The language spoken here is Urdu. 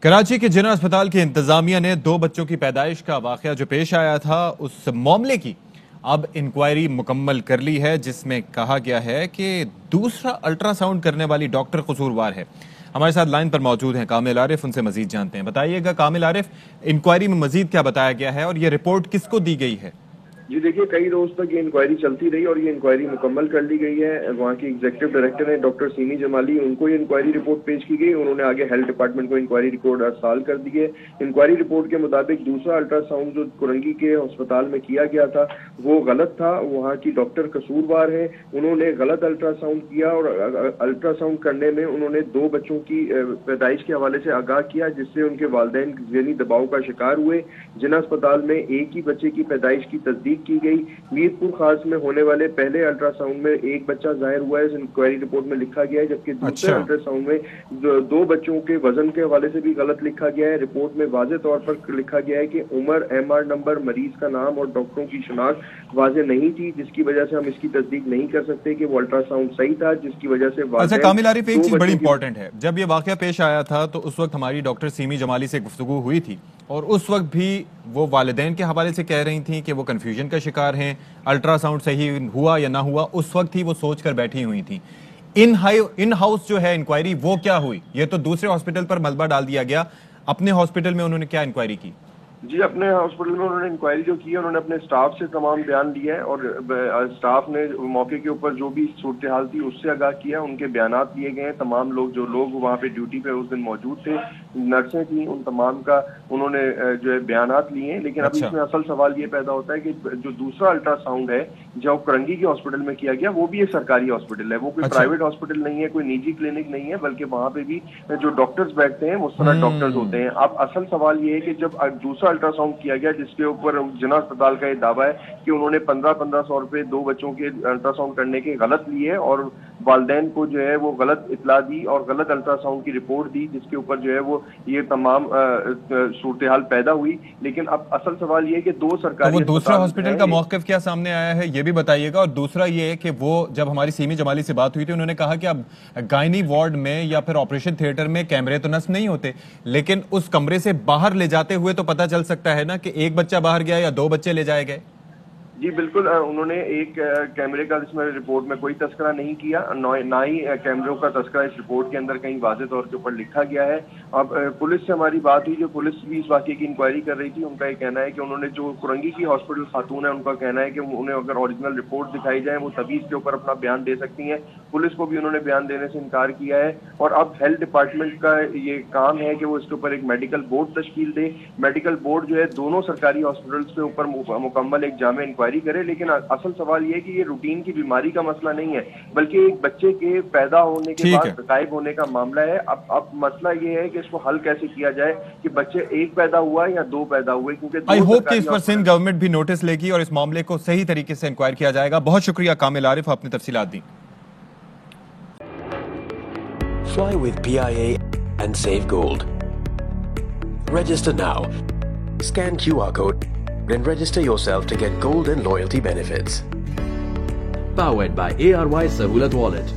کراچی کے جناح اسپتال کی انتظامیہ نے 2 بچوں کی پیدائش کا واقعہ جو پیش آیا تھا اس معاملے کی اب انکوائری مکمل کر لی ہے، جس میں کہا گیا ہے کہ دوسرا الٹرا ساؤنڈ کرنے والی ڈاکٹر قصوروار ہے۔ ہمارے ساتھ لائن پر موجود ہیں کامل عارف، ان سے مزید جانتے ہیں۔ بتائیے گا کامل عارف، انکوائری میں مزید کیا بتایا گیا ہے اور یہ رپورٹ کس کو دی گئی ہے؟ جی دیکھیے، کئی روز تک یہ انکوائری چلتی رہی اور یہ انکوائری مکمل کر لی گئی ہے۔ وہاں کی ایگزیکٹو ڈائریکٹر ہیں ڈاکٹر سیمی جمالی، ان کو یہ انکوائری رپورٹ پیش کی گئی۔ انہوں نے آگے ہیلتھ ڈپارٹمنٹ کو انکوائری رپورٹ ارسال کر دی ہے۔ انکوائری رپورٹ کے مطابق دوسرا الٹرا ساؤنڈ جو کرنگی کے ہسپتال میں کیا گیا تھا وہ غلط تھا۔ وہاں کی ڈاکٹر قصوروار ہے، انہوں نے غلط الٹرا ساؤنڈ کیا اور الٹرا ساؤنڈ کرنے میں انہوں نے 2 بچوں کی پیدائش کے حوالے سے آگاہ کیا، جس سے ان کے والدین ذہنی دباؤ کا شکار ہوئے۔ جناح اسپتال میں ایک ہی بچے کی پیدائش کی تصدیق کی گئی۔ میرپور خاص میں ہونے والے پہلے الٹرا ساؤنڈ میں ایک بچہ ظاہر ہوا ہے، اس انکوائری رپورٹ میں لکھا گیا ہے، جبکہ دوسرے الٹرا ساؤنڈ میں 2 بچوں کے وزن کے حوالے سے بھی غلط لکھا گیا ہے۔ رپورٹ میں واضح طور پر لکھا گیا ہے کہ عمر، MR نمبر، مریض کا نام اور ڈاکٹروں کی شناخت واضح نہیں تھی، جس کی وجہ سے ہم اس کی تصدیق نہیں کر سکتے کہ وہ الٹرا ساؤنڈ صحیح تھا، جس کی وجہ سے اچھا کامل عارف، ایک چیز بڑی امپورٹنٹ ہے، جب یہ واقعہ پیش آیا تھا تو اس وقت ہماری ڈاکٹر سیمی جمالی سے گفتگو ہوئی تھی اور اس وقت بھی وہ والدین کے حوالے سے کہہ رہی تھیں کہ وہ کنفیوژن کا شکار ہیں، الٹرا ساؤنڈ صحیح ہوا یا نہ ہوا اس وقت ہی وہ سوچ کر بیٹھی ہوئی تھیں۔ ان ہاؤس جو ہے انکوائری وہ کیا ہوئی؟ یہ تو دوسرے ہاسپٹل پر ملبہ ڈال دیا گیا، اپنے ہاسپٹل میں انہوں نے کیا انکوائری کی؟ جی، اپنے ہاسپٹل میں انہوں نے انکوائری جو کی ہے، انہوں نے اپنے سٹاف سے تمام بیان لیے ہیں اور سٹاف نے موقع کے اوپر جو بھی صورتحال تھی اس سے آگاہ کیا، ان کے بیانات لیے گئے ہیں۔ تمام جو لوگ وہاں پہ ڈیوٹی پہ اس دن موجود تھے، نرسیں تھیں، ان تمام کا انہوں نے جو ہے بیانات لیے ہیں۔ لیکن اب اس میں اصل سوال یہ پیدا ہوتا ہے کہ جو دوسرا الٹرا ساؤنڈ ہے جو کرنگی کے ہاسپٹل میں کیا گیا وہ بھی ایک سرکاری ہاسپٹل ہے، وہ کوئی پرائیویٹ ہاسپٹل نہیں ہے، کوئی نجی کلینک نہیں ہے، بلکہ وہاں پہ بھی جو ڈاکٹرز بیٹھتے ہیں مستند ڈاکٹرز ہوتے ہیں۔ اب اصل سوال یہ ہے کہ جب دوسرا الٹرا ساؤنڈ کیا گیا جس کے اوپر جناح اسپتال کا یہ دعویٰ ہے کہ انہوں نے 1500 روپے 2 بچوں کے الٹرا ساؤنڈ کرنے کے غلط لیے اور والدین کو جو ہے وہ غلط اطلاع دی اور غلط الٹرا ساؤنڈ کی رپورٹ دی، جس کے اوپر جو ہے وہ یہ تمام صورتحال پیدا ہوئی۔ لیکن اب اصل سوال یہ ہے کہ 2 سرکاری دوسرا ہاسپٹل کا موقف کیا سامنے آیا ہے یہ بھی بتائیے گا، اور دوسرا یہ ہے کہ وہ جب ہماری سیمی جمالی سے بات ہوئی تھی انہوں نے کہا کہ اب گائنی وارڈ میں یا پھر آپریشن تھیٹر میں کیمرے تو نصب نہیں ہوتے، لیکن اس کمرے سے باہر لے جاتے ہوئے تو پتہ چل سکتا ہے نا کہ ایک بچہ باہر گیا یا 2 بچے لے جائے گئے۔ جی بالکل، انہوں نے ایک کیمرے کا اس میں رپورٹ میں کوئی تذکرہ نہیں کیا، نہ ہی کیمروں کا تذکرہ اس رپورٹ کے اندر کہیں واضح طور کے اوپر لکھا گیا ہے۔ اب پولیس سے ہماری بات ہوئی، جو پولیس بھی اس واقعے کی انکوائری کر رہی تھی، ان کا یہ کہنا ہے کہ انہوں نے جو کرنگی کی ہاسپٹل خاتون ہے ان کا کہنا ہے کہ انہیں اگر اوریجنل رپورٹ دکھائی جائیں وہ تبھی اس کے اوپر اپنا بیان دے سکتی ہیں۔ پولیس کو بھی انہوں نے بیان دینے سے انکار کیا ہے اور اب ہیلتھ ڈپارٹمنٹ کا یہ کام ہے کہ وہ اس کے اوپر ایک میڈیکل بورڈ تشکیل دے۔ میڈیکل بورڈ جو ہے دونوں سرکاری ہاسپٹلس کے اوپر مکمل ایک جامع انکوائری کرے، لیکن اصل سوال یہ ہے کہ یہ روٹین کی بیماری کا مسئلہ نہیں ہے بلکہ ایک بچے کے پیدا ہونے کے بعد غائب ہونے کا معاملہ ہے۔ اب مسئلہ یہ ہے کہ اس کو حل کیسے کیا جائے کہ بچے 1 پیدا ہوا یا 2 پیدا ہوئے، کیونکہ آئی ہوپ کہ اس پر سندھ گورنمنٹ بھی نوٹس لے گی اور اس معاملے کو صحیح طریقے سے انکوائر کیا جائے گا۔ بہت شکریہ کامل عارف، آپ نے تفصیلات دی۔ Fly with PIA and save gold. Register now. Scan QR code and register yourself to get gold and loyalty benefits. Powered by ARY Sahulat Wallet.